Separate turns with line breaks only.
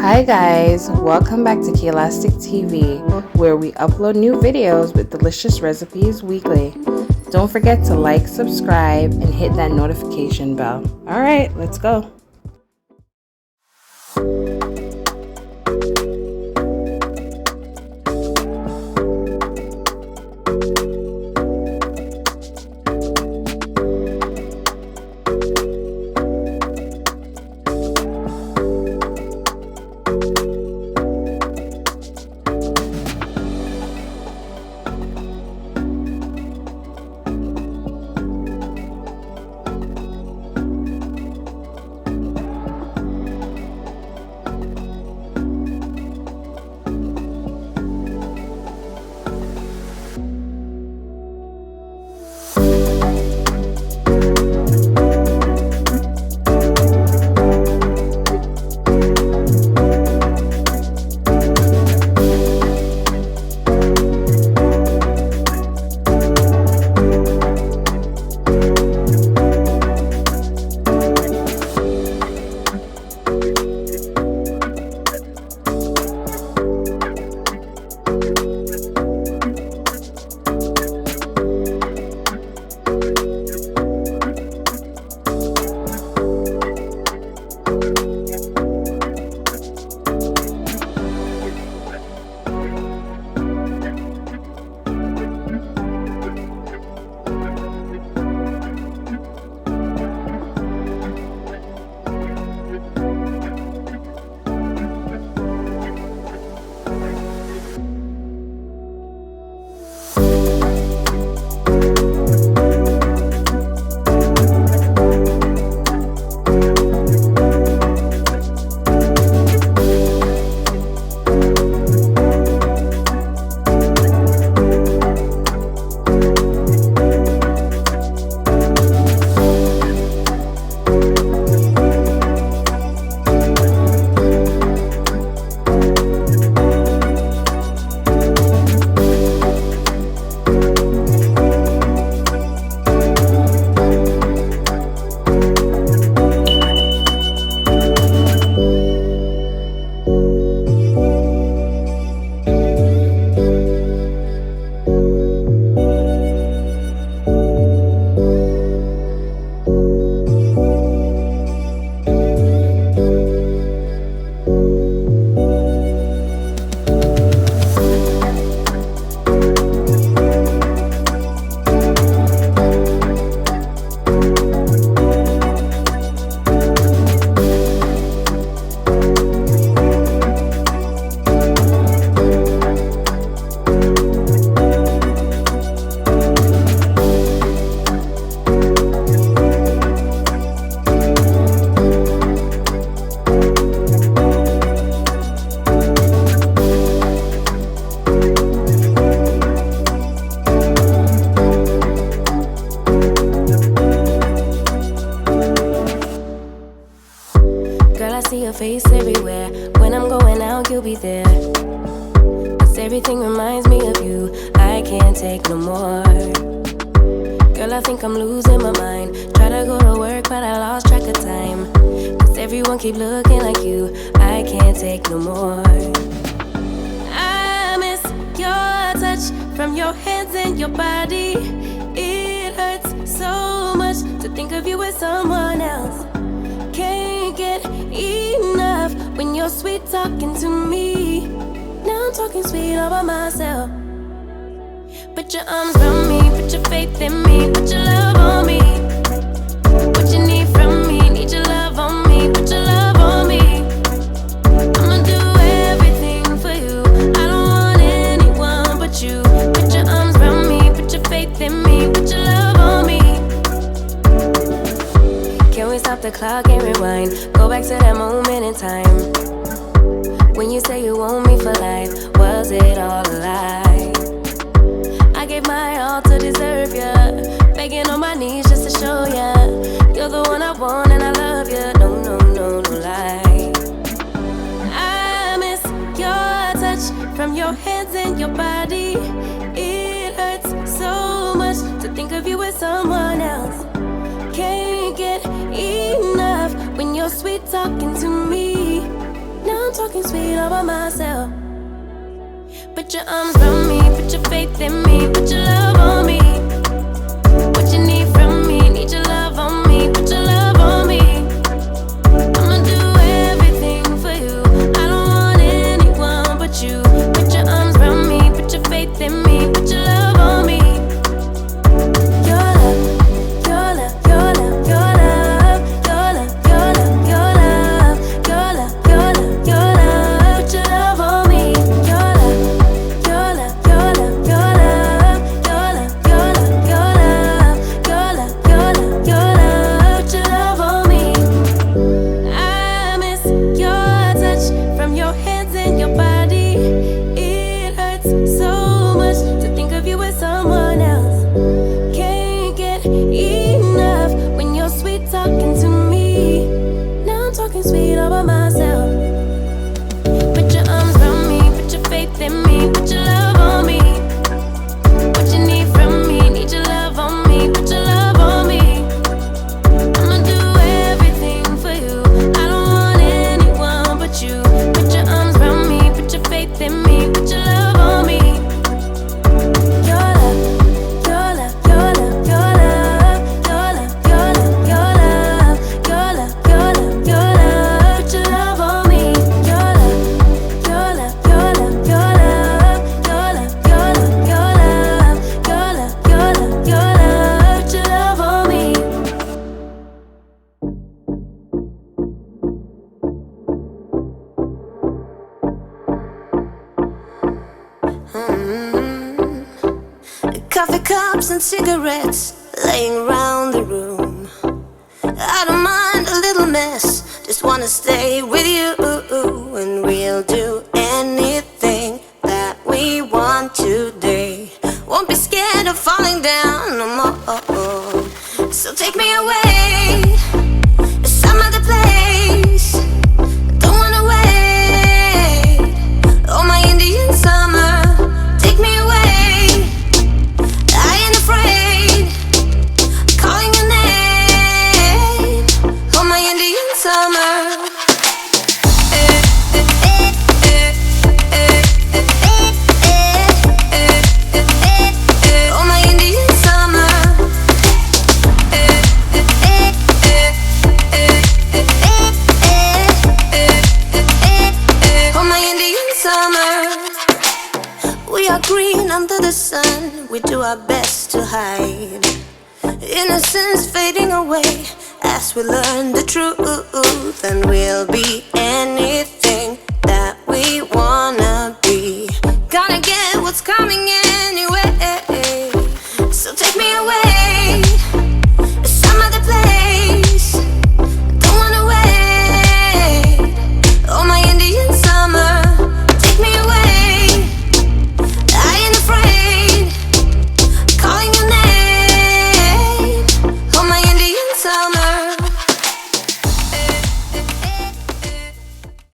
Hi guys, welcome back to Kielastic TV, where we upload new videos with delicious recipes weekly. Don't forget to like, subscribe, and hit that notification bell. Alright, let's go.
Girl, I see your face everywhere. When I'm going out, you'll be there. 'Cause everything reminds me of you. I can't take no more. Girl, I think I'm losing my mind. Try to go to work, but I lost track of time. 'Cause everyone keep looking like you. I can't take no more. I miss your touch from your hands and your body. It hurts so much to think of you as someone else. Can't get enough when you're sweet talking to me. Now I'm talking sweet all by myself. Put your arms around me, put your faith in me, put your love on me. What you need from me, need your love on me, put your love on me. I'ma do everything for you. I don't want anyone but you. Put your arms around me, put your faith in me, put your love on me. Can we stop the clock and rewind? Go back to that moment in time when you say you want me for life. Was it all a lie? I gave my all to deserve ya, begging on my knees just to show ya you're the one I want and I love ya. No, no, no, no lie. I miss your touch from your hands and your body. It hurts so much to think of you as someone else. Can't get enough when you're sweet talking to me. Now I'm talking talking sweet all by myself. Put your arms around me, put your faith in me, put your love on me. What you need from me, need your love on me, put your love on me. I'ma do everything for you, I don't want anyone but you. Put your arms around me, put your faith in me, put your love on me. Your love, your love, your love, your love, your love, your love, your love, your love, your love, your love. Put your love on me. Your love, your love, your love, your love, your love, your love, your love, your love, your love, your love. Put your love on me. I miss your touch from your hands and your body. It hurts so much to think of you as someone else. Can't get enough when you're sweet talking to me. Now I'm talking sweet all by myself. Put your arms around me, put your faith in me, put your love on me. What you need from me, need your love on me, put your love on me. I'ma do everything for you, I don't want anyone but you. Put your arms around me, put your faith in me, put your love on me. Your love, your love, your love, your love, your love, your love, your love, your love, your love, your love. Put your love on me. Your love, your love, your love, your love, your love, your love, your love, your love, your love, your love. Put your love on me.
Coffee cups and cigarettes laying around the room. I don't mind a little mess, just wanna stay with you. And we'll do anything that we want today. Won't be scared of falling down no more. So take me away, some other place. Don't wanna wait. Oh, my Indian summer, take me away. I ain't afraid, calling your name. Oh, my Indian summer. Oh, my Indian summer. Oh, my Indian summer. We are green under the sun, we do our best to hide. Innocence fading away as we learn the truth, and we'll be any